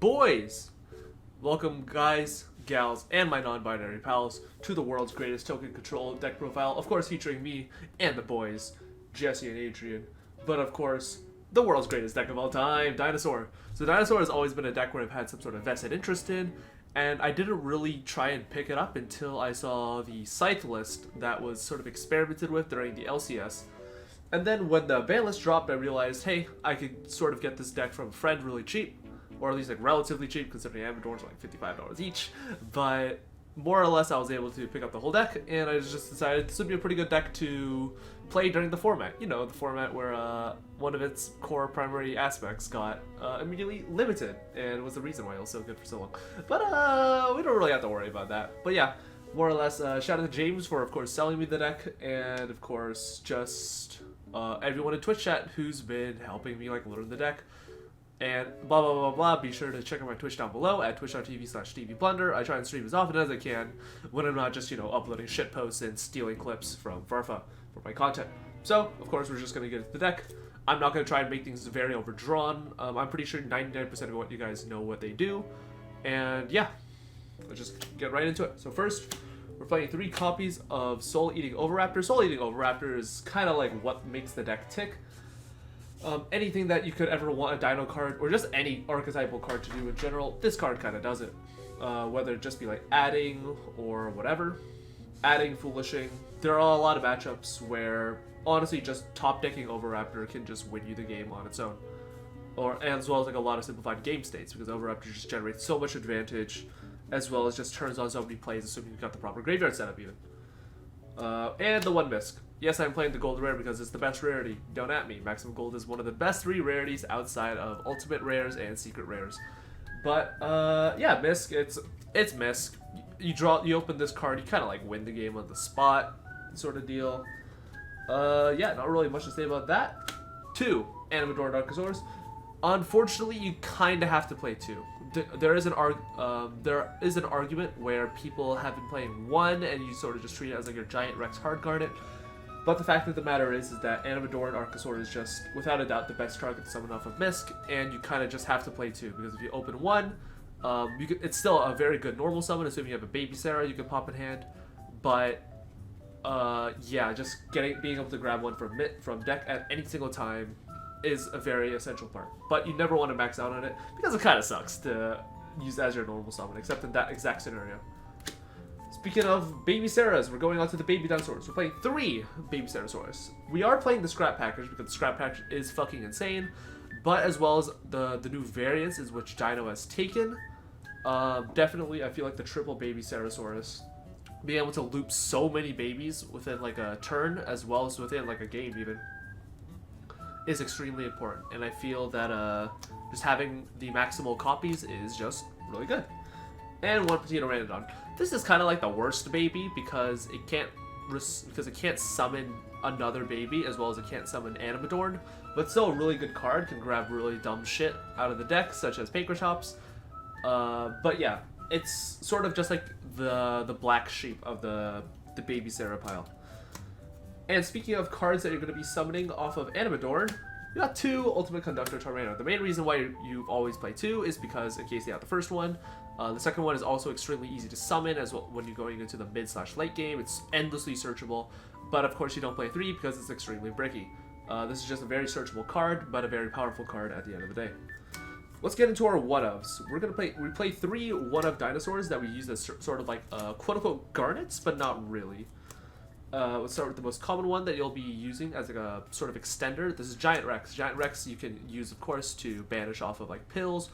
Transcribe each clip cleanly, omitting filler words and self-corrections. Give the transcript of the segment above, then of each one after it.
Boys! Welcome, guys, gals, and my non-binary pals to the world's greatest token control deck profile, of course featuring me and the boys, Jesse and Adrian, but of course, the world's greatest deck of all time, Dinosaur. So Dinosaur has always been a deck where I've had some sort of vested interest in, and I didn't really try and pick it up until I saw the Scythe list that was sort of experimented with during the LCS. And then when the ban list dropped, I realized, hey, I could sort of get this deck from a friend really cheap, or at least like relatively cheap considering Amador's are like $55 each. But more or less, I was able to pick up the whole deck, and I just decided this would be a pretty good deck to play during the format. You know, the format where one of its core primary aspects got immediately limited, and was the reason why it was so good for so long. But we don't really have to worry about that. But yeah, more or less, shout out to James for, of course, selling me the deck, and of course, just everyone in Twitch chat who's been helping me like learn the deck. And blah blah blah blah. Be sure to check out my Twitch down below at twitch.tv/Stevie Blunder. I try and stream as often as I can when I'm not just, you know, uploading shit posts and stealing clips from Farfa for my content. So, of course, we're just going to get into the deck. I'm not going to try and make things very overdrawn. I'm pretty sure 99% of what you guys know what they do. And yeah, let's just get right into it. So first, we're playing 3 copies of Soul Eating Oviraptor. Soul Eating Oviraptor is kind of like what makes the deck tick. Anything that you could ever want a Dino card, or just any archetypal card to do in general, this card kind of does it. Whether it just be like adding or whatever. Adding, foolishing. There are a lot of matchups where, honestly, just top decking Oviraptor can just win you the game on its own. Or as well as like a lot of simplified game states, because Oviraptor just generates so much advantage, as well as just turns on so many plays, assuming you've got the proper graveyard setup even. And the 1 Misc. Yes, I'm playing the gold rare because it's the best rarity. Don't at me. Maximum Gold is one of the best 3 rarities outside of ultimate rares and secret rares. But yeah, Misc. It's Misc. You open this card, you kind of like win the game on the spot, sort of deal. Yeah, not really much to say about that. 2 Animador Darkosaurs. Unfortunately, you kind of have to play 2. There is an argument where people have been playing 1 and you sort of just treat it as like your giant Rex hard guard it. But the fact of the matter is that Animador and Archosaur is just, without a doubt, the best target to summon off of Misc, and you kind of just have to play 2, because if you open 1, it's still a very good normal summon, assuming you have a Baby Sarah you can pop in hand, but yeah, just being able to grab 1 from deck at any single time is a very essential part. But you never want to max out on it, because it kind of sucks to use as your normal summon, except in that exact scenario. Speaking of Baby Sarahs, we're going on to the Baby Dinosaurs. We're playing 3 Baby Sarasaurus. We are playing the Scrap Package because the Scrap Package is fucking insane, but as well as the new variants is which Dino has taken. Definitely, I feel like the triple Baby Sarasaurus, being able to loop so many babies within like a turn, as well as within like a game even, is extremely important. And I feel that just having the maximal copies is just really good. And 1 Petito Ranodon. This is kind of like the worst baby because it can't summon another baby, as well as it can't summon Animadorn, but still a really good card, can grab really dumb shit out of the deck, such as Pankratops. But yeah, it's sort of just like the black sheep of the Baby Sarah pile. And speaking of cards that you're going to be summoning off of Animadorn, you got 2 Ultimate Conductor Tornado. The main reason why you've always played 2 is because in case you have the first one, the second one is also extremely easy to summon as well when you're going into the mid/late game. It's endlessly searchable, but of course you don't play 3 because it's extremely bricky. This is just a very searchable card, but a very powerful card at the end of the day. Let's get into our one-ofs. We play 3 one-of dinosaurs that we use as sort of like quote-unquote garnets, but not really. Let's start with the most common one that you'll be using as like a sort of extender. This is Giant Rex. Giant Rex you can use, of course, to banish off of like pills,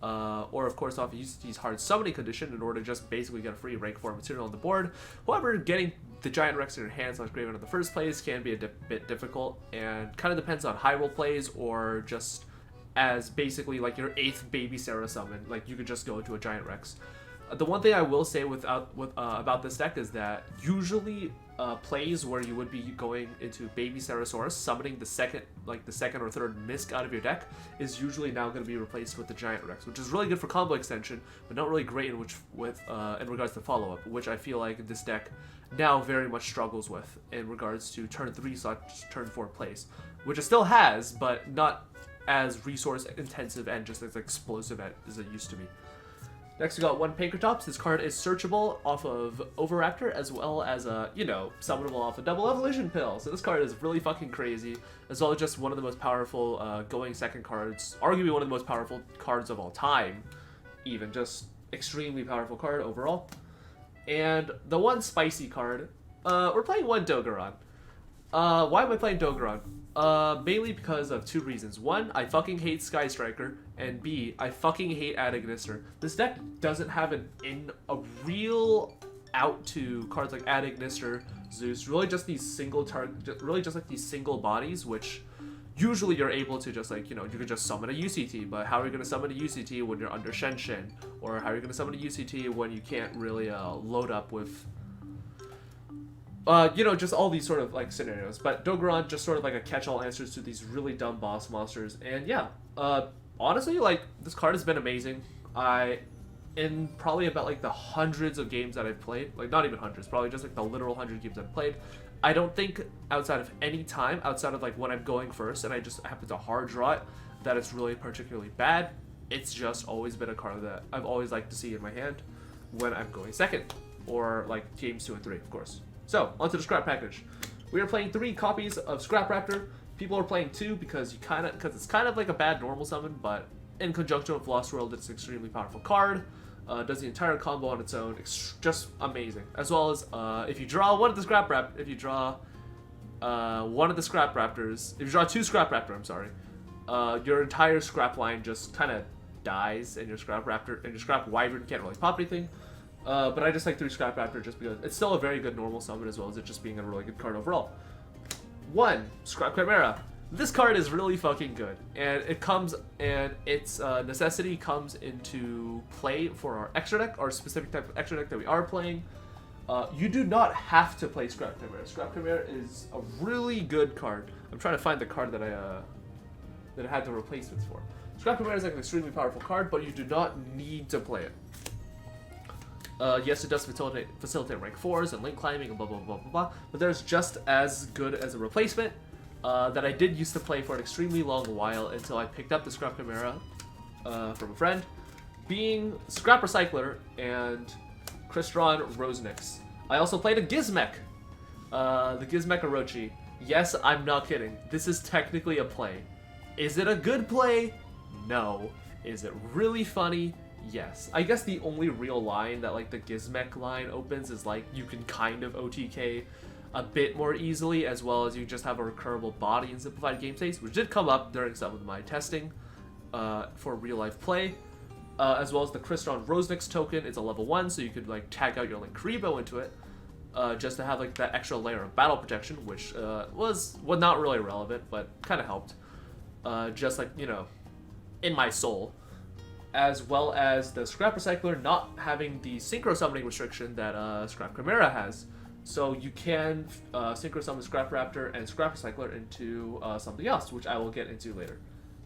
or of course off use hard summoning condition in order to just basically get a free rank 4 material on the board. However, getting the Giant Rex in your hands / graveyard in the first place can be a bit difficult, and kind of depends on high roll plays or just as basically like your 8th Baby Sarah summon. Like you could just go into a Giant Rex. The one thing I will say about this deck is that usually plays where you would be going into Baby Sarasaurus, summoning the second or 3rd Misc out of your deck, is usually now going to be replaced with the Giant Rex, which is really good for combo extension, but not really great in regards to follow-up, which I feel like this deck now very much struggles with in regards to turn 3/turn 4 plays, which it still has, but not as resource intensive and just as explosive as it used to be. Next, we got one Pankratops. This card is searchable off of Overraptor as well as summonable off a double evolution pill. So this card is really fucking crazy, as well as just one of the most powerful going second cards, arguably one of the most powerful cards of all time, even just extremely powerful card overall. And the one spicy card, we're playing one Dogoron. Why am I playing Dogoron? Mainly because of two reasons. One, I fucking hate Sky Striker, and B, I fucking hate Adagnister. This deck doesn't have a real out to cards like Adagnister, Zeus, really just these single these single bodies, which usually you're able to just you can just summon a UCT, but how are you going to summon a UCT when you're under Shen Shen? Or how are you going to summon a UCT when you can't really load up with just all these sort of scenarios. But Dogoron just sort of a catch-all answers to these really dumb boss monsters. And yeah, honestly, this card has been amazing. In probably about the hundreds of games that I've played, not even hundreds, probably just the literal 100 games I've played, I don't think outside of any time, outside of when I'm going first and I just happen to hard draw it, that it's really particularly bad. It's just always been a card that I've always liked to see in my hand when I'm going second, or games 2 and 3, of course. So, onto the scrap package. We are playing 3 copies of Scrap Raptor. People are playing 2 because it's kind of like a bad normal summon, but in conjunction with Lost World, it's an extremely powerful card. Does the entire combo on its own. It's just amazing. As well as if you draw one of the Scrap Raptors, if you draw one of the Scrap Raptors, if you draw 2 Scrap Raptor, I'm sorry, your entire Scrap line just kind of dies, and your Scrap Raptor and your Scrap Wyvern can't really pop anything. But I just like 3 Scrap Raptor just because it's still a very good normal summon, as well as it just being a really good card overall. 1 Scrap Chimera. This card is really fucking good, and its necessity comes into play for our extra deck, our specific type of extra deck that we are playing. You do not have to play Scrap Chimera. Scrap Chimera is a really good card. I'm trying to find the card that I had the replacements for. Scrap Chimera is an extremely powerful card, but you do not need to play it. Yes, it does facilitate rank 4s and link climbing and blah blah blah blah blah, but there's just as good as a replacement that I did used to play for an extremely long while until I picked up the Scrap Chimera from a friend, being Scrap Recycler and Crystron Rosenix. I also played a Gizmek, the Gizmek Orochi. Yes, I'm not kidding. This is technically a play. Is it a good play? No. Is it really funny? Yes. I guess the only real line that the Gizmek line opens is you can kind of OTK a bit more easily, as well as you just have a recurable body in simplified game states, which did come up during some of my testing for real life play. As well as the Crystron Rosenix token. It's a level 1, so you could tag out your Karibo into it, just to have that extra layer of battle protection, which was not really relevant, but kind of helped. Just in my soul. As well as the Scrap Recycler not having the Synchro Summoning restriction that Scrap Chimera has. So you can Synchro Summon Scrap Raptor and Scrap Recycler into something else, which I will get into later.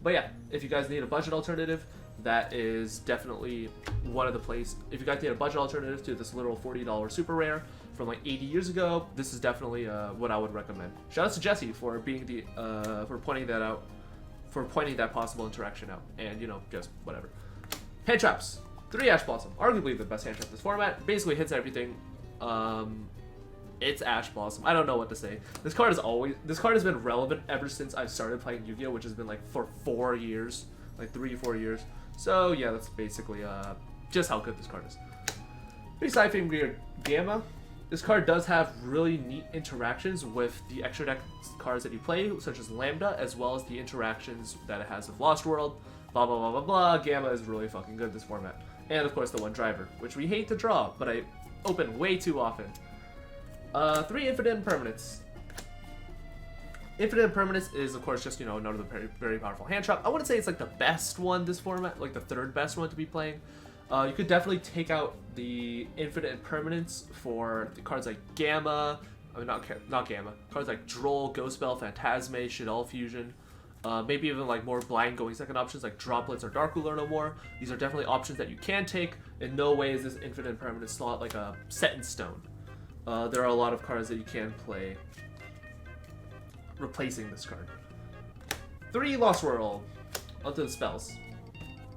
But yeah, if you guys need a budget alternative, that is definitely one of the places. If you guys need a budget alternative to this literal $40 super rare from 80 years ago, this is definitely what I would recommend. Shout out to Jesse for being for pointing that out, for pointing that possible interaction out, and just whatever. Hand traps. 3 Ash Blossom, arguably the best hand trap in this format. Basically hits everything. It's Ash Blossom. I don't know what to say. This card has been relevant ever since I started playing Yu-Gi-Oh, which has been for 4 years, 3 or 4 years. So yeah, that's basically just how good this card is. 3 Sci-Fi Gear Gamma. This card does have really neat interactions with the extra deck cards that you play, such as Lambda, as well as the interactions that it has with Lost World. Blah blah blah blah blah. Gamma is really fucking good this format. And of course the one driver, which we hate to draw, but I open way too often. 3 Infinite Impermanence. Infinite Impermanence is of course just another very, very powerful hand trap. I wouldn't say it's the best one this format, the 3rd best one to be playing. You could definitely take out the Infinite Impermanence for the cards like Gamma. I mean not Gamma. Cards like Droll, Ghost Bell, Phantasme, Shaddoll Fusion. Maybe even more blind going second options like Droplets or Dark Ruler no more. These are definitely options that you can take. In no way is this Infinite Impermanence slot a set in stone. There are a lot of cards that you can play replacing this card. 3 Lost World. onto the spells.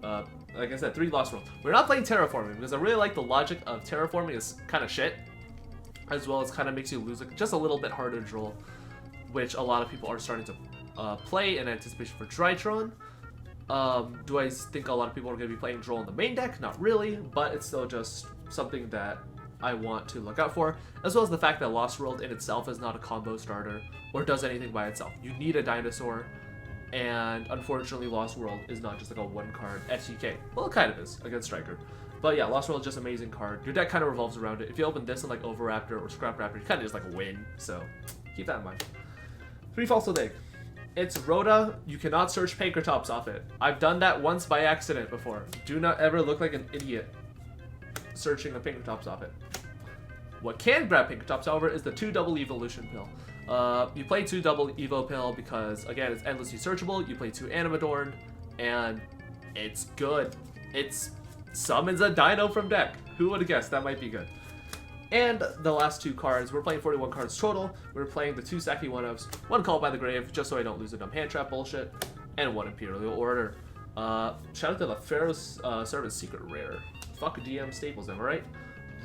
Like I said, 3 Lost World. We're not playing Terraforming because I really like the logic of Terraforming is kind of shit, as well as kind of makes you lose just a little bit harder to roll, which a lot of people are starting to play in anticipation for Drytron. Do I think a lot of people are going to be playing Droll in the main deck? Not really, but it's still just something that I want to look out for, as well as the fact that Lost World in itself is not a combo starter or does anything by itself. You need a Dinosaur, and unfortunately Lost World is not just like a 1-card STK. Well, it kind of is against Striker. But yeah, Lost World is just an amazing card. Your deck kind of revolves around it. If you open this in like Overraptor or Scrap Raptor, you kind of just like win, so keep that in mind. 3 Fossil Egg. It's Rhoda. You cannot search Pankratops off it. I've done that once by accident before. Do not ever look like an idiot searching a Pankratops off it. What can grab Pankratops, however, is the 2 double evolution pill. You play 2 double evo pill because, again, it's endlessly searchable. You play 2 Animadorn, and it's good. It's summons a dino from deck. Who would have guessed that might be good? And the last 2 cards, we're playing 41 cards total. We're playing the 2 Saki 1-ofs, 1 Call by the Grave, just so I don't lose a dumb hand trap bullshit, and 1 Imperial Order. Shout out to the Pharaoh's Servant Secret Rare. Fuck DM staples, am I right?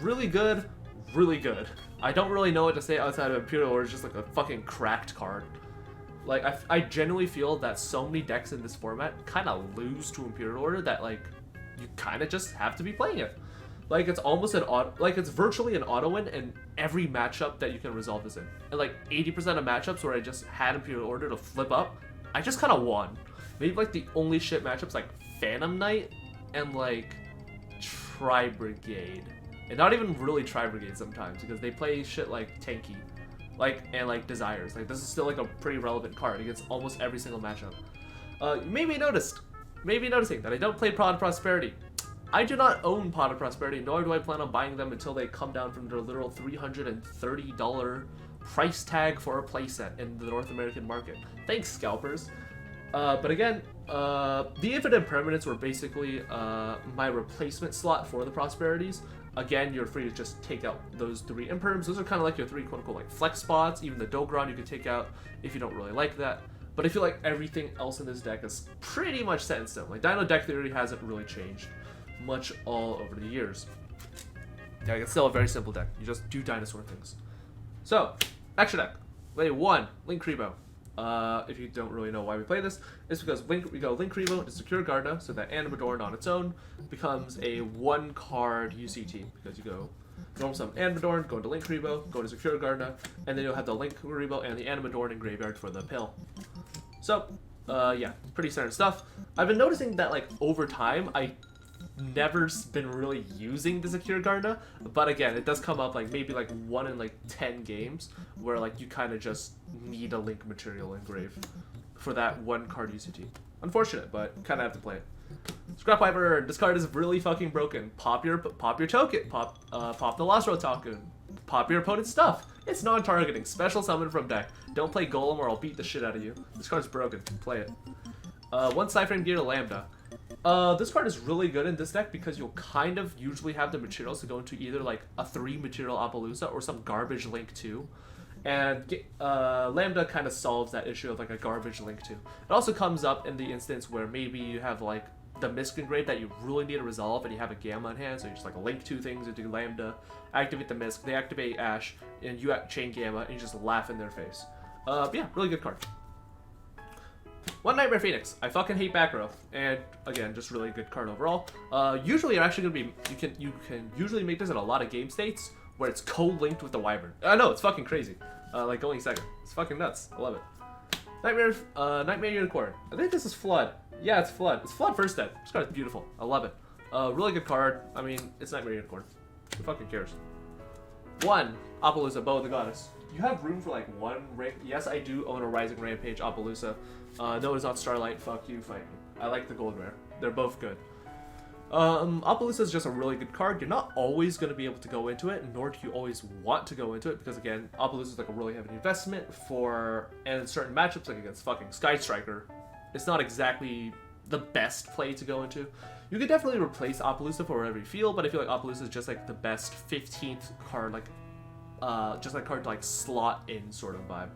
Really good, really good. I don't really know what to say outside of Imperial Order, just like a fucking cracked card. Like, I genuinely feel that so many decks in this format kind of lose to Imperial Order that, like, you kind of just have to be playing it. Like, it's almost an auto, like, it's virtually an auto win in every matchup that you can resolve this in. And like 80% of matchups where I just had Imperial Order to flip up, I just kind of won. Maybe like the only shit matchups like Phantom Knight and like Tri-Brigade. And not even really Tri-Brigade sometimes, because they play shit like Tanky. Like, and like Desires. Like, this is still like a pretty relevant card against almost every single matchup. You may be noticing that I don't play Pot of Prosperity. I do not own Pot of Prosperity, nor do I plan on buying them until they come down from their literal $330 price tag for a playset in the North American market. Thanks, scalpers. But again, the Infinite Permanents were basically my replacement slot for the Prosperities. Again, you're free to just take out those 3 Imperms. Those are kind of like your 3 quote-unquote like flex spots. Even the Dogron you could take out if you don't really like that. But I feel like everything else in this deck is pretty much set in stone. Like, Dino deck theory hasn't really changed much all over the years. Yeah, it's still a very simple deck. You just do dinosaur things. So, extra deck. Play 1, Link Rebo. If you don't really know why we play this, it's because we go Link Rebo to secure Garda, so that Animadorn on its own becomes a 1-card UCT. Because you go normal summon Animadorn, go into Link Rebo, go to secure Garda, and then you'll have the Link Rebo and the Animadorn in graveyard for the pill. So, yeah, pretty standard stuff. I've been noticing that, like, over time, I never been really using the secure Garda, but again, it does come up like maybe like 1 in like 10 games where like you kind of just need a Link material engrave for that 1-card UCT. Unfortunate, but kind of have to play it. Scrap Piper, this card is really fucking broken. Pop your token, pop the Lost Road token, pop your opponent's stuff. It's non-targeting, special summon from deck. Don't play Golem or I'll beat the shit out of you. This card's broken, play it. 1 Cypher Gear to Lambda. This card is really good in this deck because you'll kind of usually have the materials to go into either like a 3 material Appaloosa or some garbage Link 2. And Lambda kind of solves that issue of like a garbage Link 2. It also comes up in the instance where maybe you have like the Misc engrave that you really need to resolve and you have a Gamma in hand, so you just like Link 2 things into Lambda, activate the Misc, they activate Ash, and you chain Gamma, and you just laugh in their face. Yeah, really good card. 1 Nightmare Phoenix. I fucking hate back row, and again, just really good card overall. Usually, you're actually gonna be you can usually make this in a lot of game states where it's co-linked with the Wyvern. I know, it's fucking crazy. Like going second, it's fucking nuts. I love it. Nightmare Unicorn. I think this is Flood. Yeah, it's Flood. It's Flood first deck. This card is beautiful. I love it. Really good card. I mean, it's Nightmare Unicorn. Who fucking cares? 1 Appaloosa, Bow of the Goddess. You have room for like 1 ring. Yes, I do own a Rising Rampage Appaloosa. No, it's not Starlight. Fuck you, fight me. I like the gold rare. They're both good. Appaloosa is just a really good card. You're not always going to be able to go into it, nor do you always want to go into it, because again, Appaloosa is like a really heavy investment for, and in certain matchups, like against fucking Sky Striker, it's not exactly the best play to go into. You could definitely replace Appaloosa for whatever you feel, but I feel like Appaloosa is just like the best 15th card, like, just like card to like slot in sort of vibe.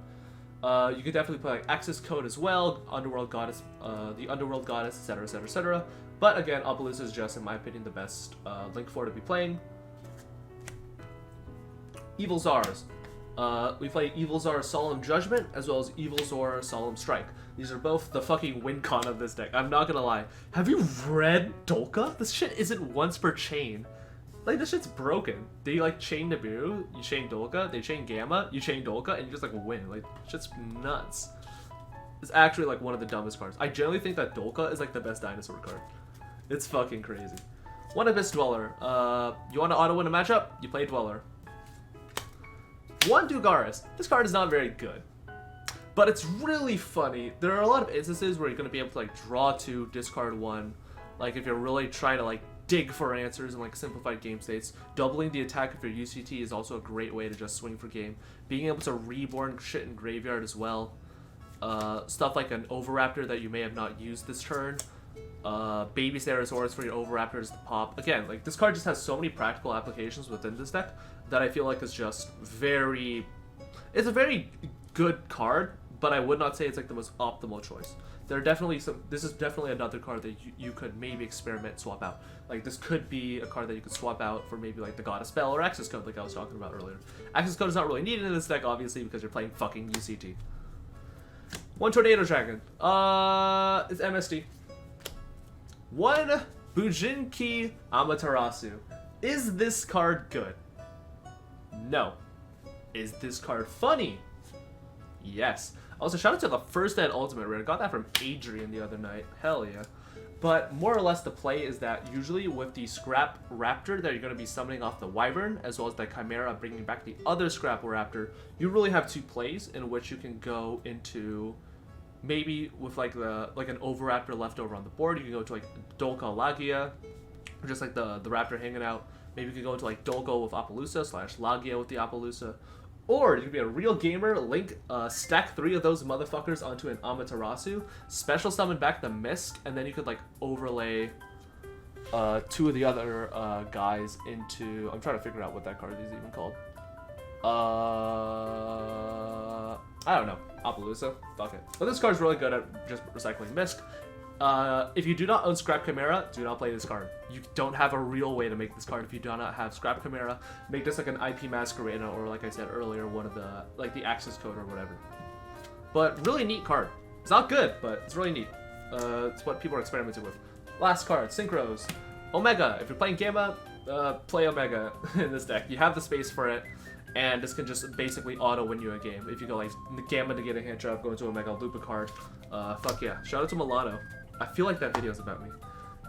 You could definitely play like Access Code as well, Underworld Goddess, the Underworld Goddess, etc., etc., etc. But again, Appaloosa is just, in my opinion, the best Link 4 to be playing. Evil Czars. We play Evil Czar Solemn Judgment as well as Evil Czar Solemn Strike. These are both the fucking win con of this deck. I'm not gonna lie. Have you read Dolka? This shit isn't once per chain. Like, this shit's broken. They like chain Nibiru, you chain Dolka, they chain Gamma, you chain Dolka, and you just like win. Like, shit's nuts. It's actually like one of the dumbest cards. I generally think that Dolka is like the best dinosaur card. It's fucking crazy. One Abyss Dweller. You want to auto win a matchup? You play Dweller. One Dugaris. This card is not very good, but it's really funny. There are a lot of instances where you're going to be able to like draw 2, discard 1. Like if you're really trying to like dig for answers in like simplified game states. Doubling the attack of your UCT is also a great way to just swing for game. Being able to reborn shit in graveyard as well. Stuff like an Overraptor that you may have not used this turn. Baby Stegosaurus for your Overraptors to pop. Again, like this card just has so many practical applications within this deck that I feel like is just very... It's a very good card, but I would not say it's like the most optimal choice. There are definitely some... This is definitely another card that you could maybe experiment, swap out. Like this could be a card that you could swap out for maybe like the Goddess Spell or Access Code like I was talking about earlier. Access Code is not really needed in this deck, obviously, because you're playing fucking UCT. One Tornado Dragon. It's MSD. One Bujinki Amaterasu. Is this card good? No. Is this card funny? Yes. Also, shout out to the first Ed Ultimate Rare. Got that from Adrian the other night. Hell yeah. But more or less the play is that usually with the Scrap Raptor that you're going to be summoning off the Wyvern, as well as the Chimera bringing back the other Scrap Raptor, you really have 2 plays in which you can go into... Maybe with like an Overraptor left over on the board, you can go to like Dolka Lagia, or just like the Raptor hanging out. Maybe you could go into like Dolka with Appaloosa / Lagia with the Appaloosa. Or you could be a real gamer, link stack 3 of those motherfuckers onto an Amaterasu, special summon back the Misk, and then you could like overlay 2 of the other guys into... I'm trying to figure out what that card is even called. I don't know. Appaloosa? Fuck it. But this card's really good at just recycling Misk. If you do not own Scrap Chimera, do not play this card. You don't have a real way to make this card if you do not have Scrap Chimera. Make this like an IP Masquerada or, like I said earlier, one of the, like the Access Code or whatever. But really neat card. It's not good, but it's really neat. It's what people are experimenting with. Last card, Synchros. Omega. If you're playing Gamma, play Omega in this deck. You have the space for it. And this can just basically auto-win you a game. If you go like Gamma to get a hand trap, go into Omega, loop a card. Fuck yeah. Shout out to Milano. I feel like that video's about me.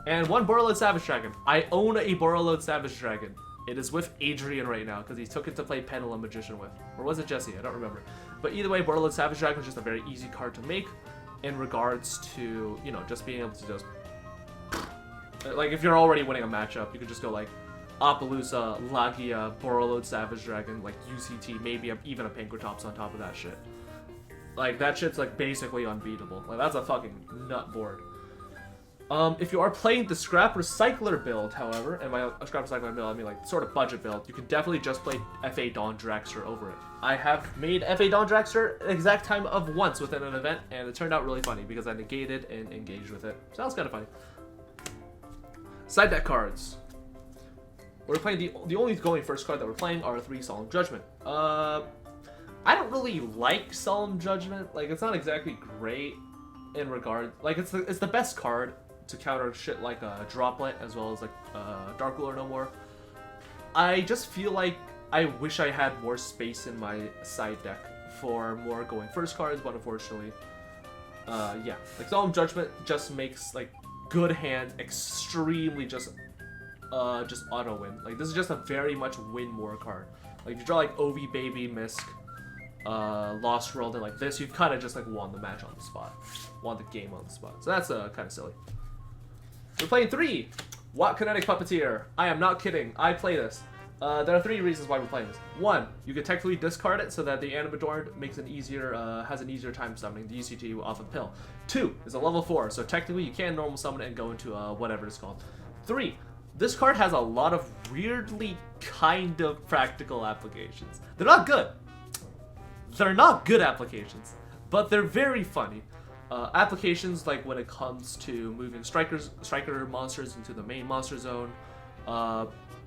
And one Borreload Savage Dragon. I own a Borreload Savage Dragon. It is with Adrian right now, because he took it to play Pendulum Magician with. Or was it Jesse? I don't remember. But either way, Borreload Savage Dragon is just a very easy card to make in regards to, you know, just being able to just... Like, if you're already winning a matchup, you could just go like... Appaloosa, Lagia, Borreload Savage Dragon, like UCT, maybe even a Pankratops on top of that shit. Like, that shit's like basically unbeatable. Like, that's a fucking nut board. If you are playing the Scrap Recycler build, however, and by Scrap Recycler build, I mean like sort of budget build, you can definitely just play FA Dawn Dragster over it. I have made FA Dawn Dragster an exact time of once within an event, and it turned out really funny because I negated and engaged with it. So that was kind of funny. Side deck cards. We're playing the only going first card that we're playing are 3 Solemn Judgment. I don't really like Solemn Judgment. Like, it's not exactly great in regard. Like, it's the best card to counter shit like Droplet as well as like Dark Ruler No More. I just feel like I wish I had more space in my side deck for more going first cards, but unfortunately, yeah. Like, Solemn Judgment just makes like good hand extremely just auto win. Like, this is just a very much win more card. Like, if you draw like Ovi Baby, Misk, Lost World, and like this, you've kind of just like won the match on the spot, won the game on the spot. So that's kind of silly. We're playing 3 Watt Kinetic Puppeteer. I am not kidding. I play this. There are 3 reasons why we're playing this. 1, you could technically discard it so that the Animadorn makes an easier, has an easier time summoning the UCT off of the pill. 2 is a level 4, so technically you can normal summon it and go into whatever it's called. 3, this card has a lot of weirdly kind of practical applications. They're not good. They're not good applications. but they're very funny. Applications like when it comes to moving striker monsters into the main monster zone.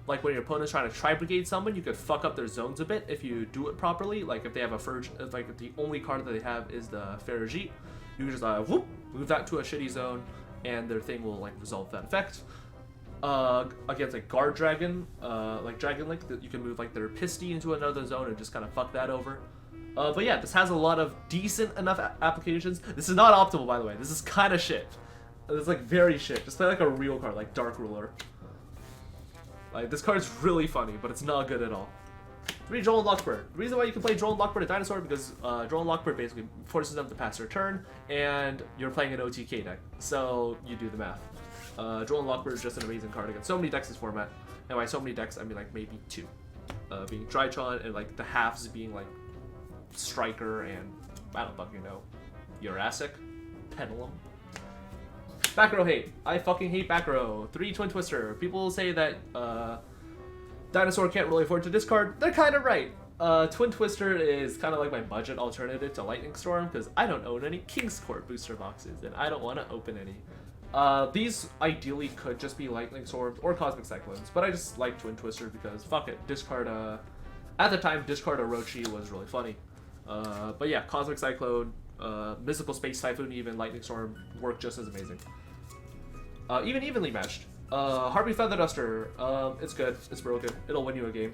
Like when your opponent's trying to tri-brigade someone, you could fuck up their zones a bit if you do it properly. Like if they have if the only card that they have is the Ferragite, you can just whoop, move that to a shitty zone, and their thing will like resolve that effect. Against like Guard Dragon, like Dragon Link, that you can move like their Pisty into another zone and just kind of fuck that over. But yeah, this has a lot of decent enough applications. This is not optimal, by the way. This is kind of shit. It's like very shit. Just play like a real card, like Dark Ruler. Like, this card's really funny, but it's not good at all. 3 Droll and Lockbird. The reason why you can play Droll and Lockbird at Dinosaur because Droll and Lockbird basically forces them to pass their turn, and you're playing an OTK deck, so you do the math. Droll and Lockbird is just an amazing card against so many decks this format, and by so many decks, I mean like maybe 2. Being Drytron and like the halves being like Striker and, I don't fucking know, Jurassic, Pendulum. Back row hate. I fucking hate back row. 3 Twin Twister. People say that Dinosaur can't really afford to discard. They're kind of right. Twin Twister is kind of like my budget alternative to Lightning Storm because I don't own any King's Court booster boxes and I don't want to open any. These ideally could just be Lightning Storms or Cosmic Cyclones, but I just like Twin Twister because fuck it. Discard at the time, discard Orochi was really funny. But yeah, Cosmic Cyclone, Mystical Space Typhoon, even Lightning Storm work just as amazing. Even evenly matched. Harpy Feather Duster, it's good, it's broken, it'll win you a game.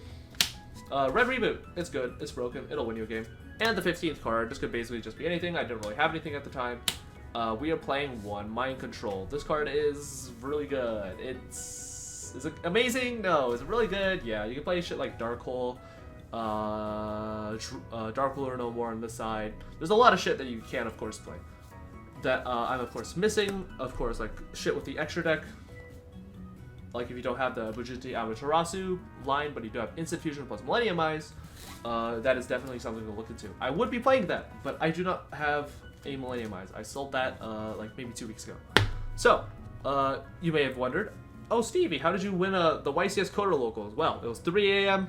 Red Reboot, it's good, it's broken, it'll win you a game. And the 15th card, this could basically just be anything, I didn't really have anything at the time. We are playing 1, Mind Control. This card is really good. Is it amazing? No. Is it really good? Yeah, you can play shit like Dark Hole, Dark Ruler No More on this side. There's a lot of shit that you can, of course, play. That I'm, of course, missing. Of course, like, shit with the extra deck. Like, if you don't have the Bujiti Amaterasu line, but you do have Instant Fusion plus Millennium Eyes, that is definitely something to look into. I would be playing that, but I do not have a Millennium Eyes. I sold that, like, maybe 2 weeks ago. So, you may have wondered, oh, Stevie, how did you win the YCS Coder Locals? Well, it was 3 a.m.,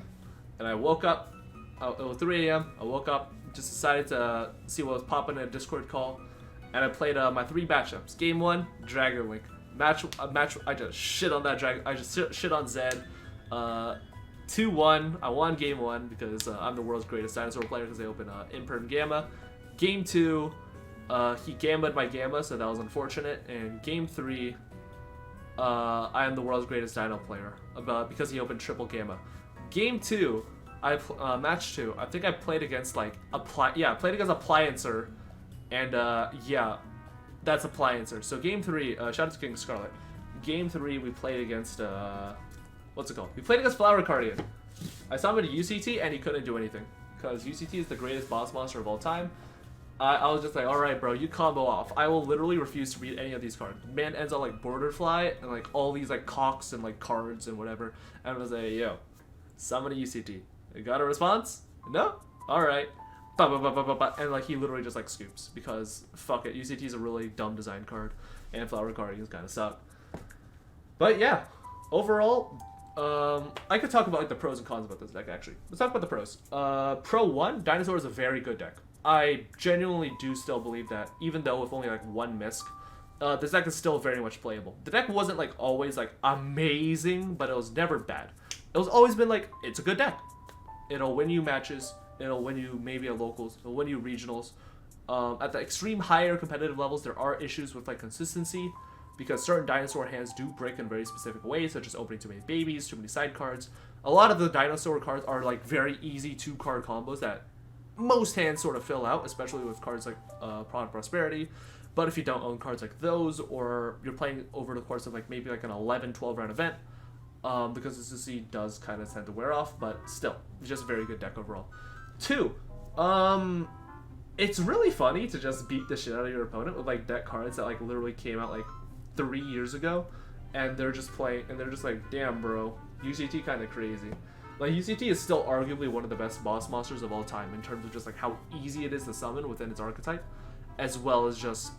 and I woke up. It was 3 a.m., I woke up, just decided to see what was popping in a Discord call, and I played my 3 matchups. Game 1, Dragon Link. Match, I just shit on that Dragon. I just shit on Zed. 2-1. I won game 1 because I'm the world's greatest dinosaur player because they open Imperm Gamma. Game 2, he gammaed my Gamma, so that was unfortunate. And game 3, I am the world's greatest dino player because he opened triple Gamma. Game 2, match 2. I think I played against like I played against Appliancer, and yeah. That's Appliancer. So game 3, shout out to King Scarlet. Game 3, we played against, what's it called? We played against Flower Guardian. I saw him at a UCT and he couldn't do anything. Because UCT is the greatest boss monster of all time. I was just like, alright bro, you combo off. I will literally refuse to read any of these cards. Man ends on like Borderfly and like all these like cocks and like cards and whatever. And I was like, yo, summon a UCT. You got a response? No? Alright. And like he literally just like scoops because fuck it, UCT is a really dumb design card and Flower Guardians kind of suck. But yeah, overall, I could talk about like the pros and cons about this deck actually. Let's talk about the pros. Pro 1, Dinosaur is a very good deck. I genuinely do still believe that even though with only like 1 misc, this deck is still very much playable. The deck wasn't like always like amazing, but it was never bad. It was always been like, it's a good deck. It'll win you matches. It'll win you maybe at locals. It'll win you regionals. At the extreme higher competitive levels, there are issues with like consistency because certain dinosaur hands do break in very specific ways, such as opening too many babies, too many side cards. A lot of the dinosaur cards are like very easy 2-card combos that most hands sort of fill out, especially with cards like Product Prosperity. But if you don't own cards like those, or you're playing over the course of like maybe like an 11-12 round event, the consistency does kind of tend to wear off, but still, it's just a very good deck overall. 2, it's really funny to just beat the shit out of your opponent with like deck cards that like literally came out like 3 years ago, and they're just playing, and they're just like, damn bro, UCT kind of crazy. Like UCT is still arguably one of the best boss monsters of all time in terms of just like how easy it is to summon within its archetype, as well as just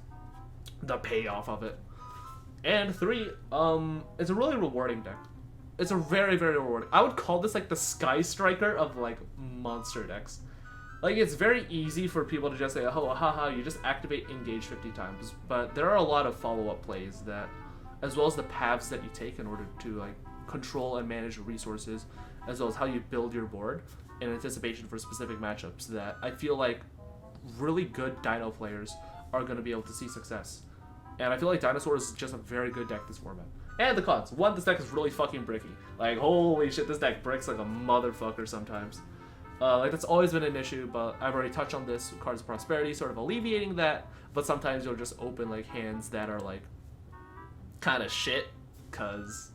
the payoff of it. And 3, it's a really rewarding deck. It's a very, very rewarding. I would call this like the Sky Striker of like monster decks. Like, it's very easy for people to just say, oh, haha, you just activate engage 50 times. But there are a lot of follow-up plays that, as well as the paths that you take in order to, like, control and manage resources, as well as how you build your board in anticipation for specific matchups, that I feel like really good Dino players are going to be able to see success. And I feel like Dinosaur is just a very good deck this format. And the cons. One, this deck is really fucking bricky. Like, holy shit, this deck bricks like a motherfucker sometimes. Like, that's always been an issue, but I've already touched on this. Cards of Prosperity sort of alleviating that, but sometimes you'll just open, like, hands that are, like, kind of shit, because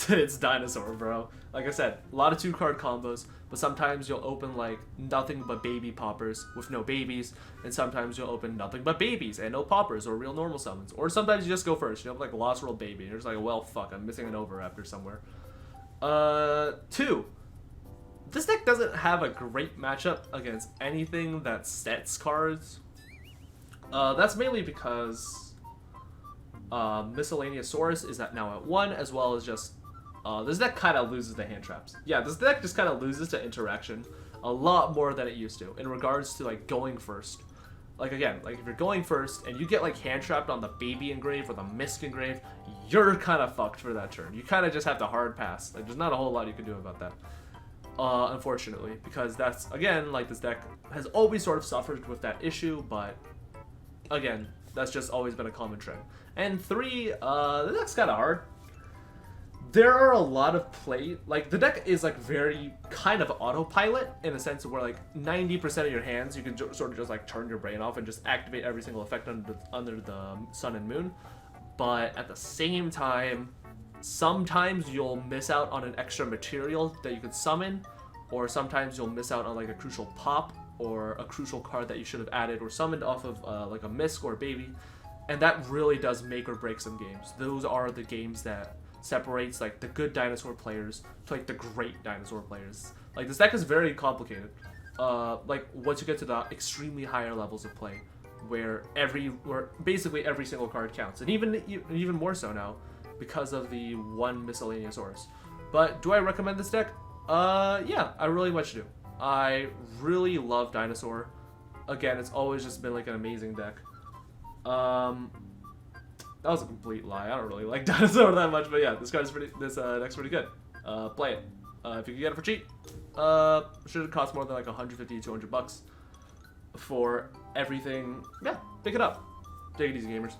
it's Dinosaur, bro. Like I said, a lot of 2-card combos, but sometimes you'll open, like, nothing but baby poppers with no babies, and sometimes you'll open nothing but babies and no poppers or real normal summons. Or sometimes you just go first, you have, like, a Lost World Baby, and you're just like, well, fuck, I'm missing an Overraptor somewhere. 2. This deck doesn't have a great matchup against anything that sets cards. That's mainly because Miscellaneous Source is now at 1, as well as just this deck kind of loses to hand traps. Yeah, this deck just kind of loses to interaction a lot more than it used to in regards to, like, going first. Like, again, like, if you're going first and you get, like, hand trapped on the Baby Engrave or the Misc Engrave, you're kind of fucked for that turn. You kind of just have to hard pass. Like, there's not a whole lot you can do about that. Unfortunately, because that's, again, like, this deck has always sort of suffered with that issue, but again, that's just always been a common trend. And 3, the deck's kind of hard. There are a lot of play, like, the deck is, like, very kind of autopilot in a sense where, like, 90% of your hands you can sort of just, like, turn your brain off and just activate every single effect under the sun and moon, but at the same time, sometimes you'll miss out on an extra material that you could summon, or sometimes you'll miss out on, like, a crucial pop or a crucial card that you should have added or summoned off of like a Misc or a Baby, and that really does make or break some games. Those are the games that separates, like, the good Dinosaur players to, like, the great Dinosaur players. Like, this deck is very complicated. Like, once you get to the extremely higher levels of play, where basically every single card counts, and even more so now, because of the one Miscellaneous Source. But do I recommend this deck? Yeah, I really much do. I really love Dinosaur. Again, it's always just been, like, an amazing deck. That was a complete lie. I don't really like Dinosaur that much, but yeah, this deck's pretty good. Play it. If you can get it for cheap, should cost more than like 150 to $200 for everything. Yeah, pick it up. Take it easy, gamers.